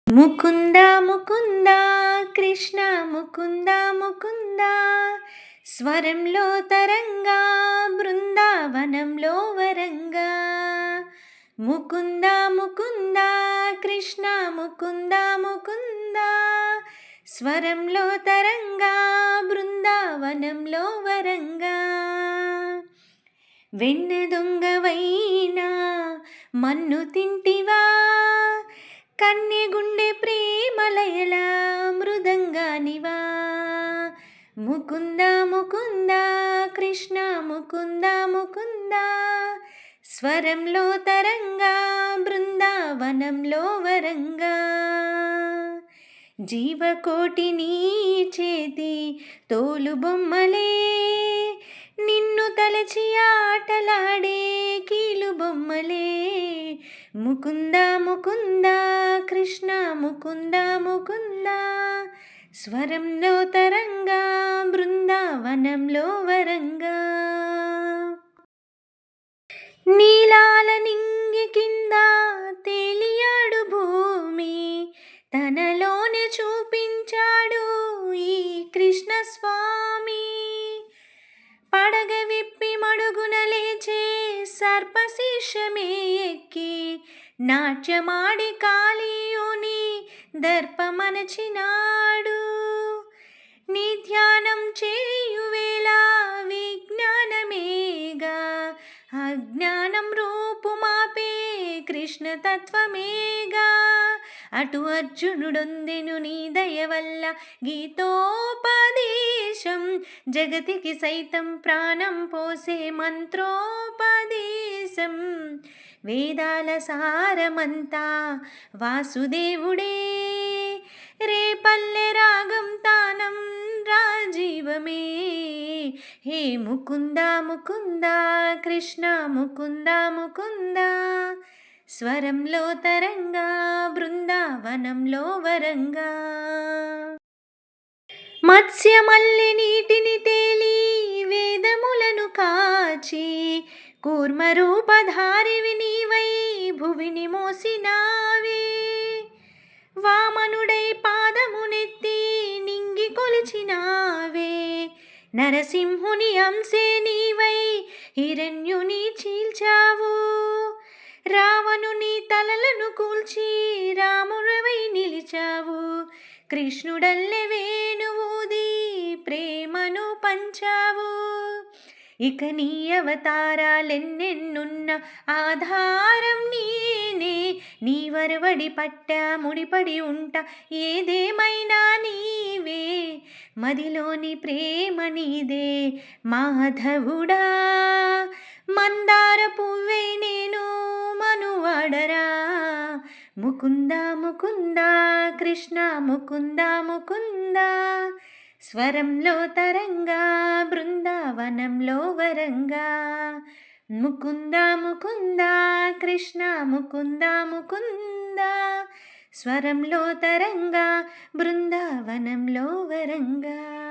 ముకుంద ముకుంద కృష్ణ ముకుంద ముకుంద స్వరంలో తరంగా బృందావనంలో వరంగా. ముకుంద ముకుంద కృష్ణ ముకుంద ముకుంద స్వరంలో తరంగా బృందావనంలో వరంగా. వెన్న దొంగవైనా మన్ను తింటివా, కన్నె గుండె ప్రేమలయల మృదంగానివా. ముకుంద ముకుంద కృష్ణ ముకుంద ముకుంద స్వరంలో తరంగా బృందావనంలో వరంగా. జీవకోటి నీ చేతి తోలు బొమ్మలే, నిన్ను తలచి ఆటలాడే కీలు బొమ్మలే. ముకుంద ముకుంద కృష్ణ ముకుంద ముకుంద స్వరంలో తరంగా బృందావనంలో వరంగా. నీలాల నింగి కింద తేలియాడు భూమి, తనలోనే చూపించాడు ఈ కృష్ణ స్వామి. పడగ విప్పి మడుగున లేచే సర్పశీర్షమే ఎక్కి, నాట్యమాడి కాళీయుని దర్పమనచినాడు. నీ ధ్యానం చేయువేళ విజ్ఞానమేగా, అజ్ఞానం రూపుమాపే కృష్ణ తత్వమేగా. అటు అర్జునుడొందెను నీ దయ వల్ల గీతోపదేశం, జగతికి సైతం ప్రాణం పోసే మంత్రోపదేశం. వేదాల సారమంతా వాసుదేవుడే, రేపల్లె రాగం తానం రాజీవమే. హే ముకుంద ముకుంద కృష్ణ ముకుంద ముకుంద స్వరంలో తరంగా బృందావనంలో వరంగా. మత్స్యమల్లి నీటిని తేలి వేదములను కాచి, కూర్మరూపధారివి నీవై భువిని మోసినావే. వామనుడై పాదమునెత్తి నింగి కొలిచినావే, నరసింహుని అంశే నీవై హిరణ్యుని చీల్చావు. రావణుని తలలను కూల్చి రాముడవై నిలిచావు. కృష్ణుడల్లె వేణువూది ప్రేమను పంచావు. ఇక నీ అవతారాలెన్నెన్నున్న ఆధారం నేనే, నీ వరవడి పట్ట ముడిపడి ఉంటా ఏదేమైనా నీవే. మదిలోని ప్రేమ నీదే మాధవుడా, మందార పువ్వే నేను మనువాడరా. ముకుంద ముకుంద కృష్ణ ముకుంద ముకుంద స్వరంలో తరంగా బృందావనంలో వరంగా. ముకుంద ముకుంద కృష్ణ ముకుంద ముకుంద స్వరంలో తరంగా బృందావనంలో వరంగా.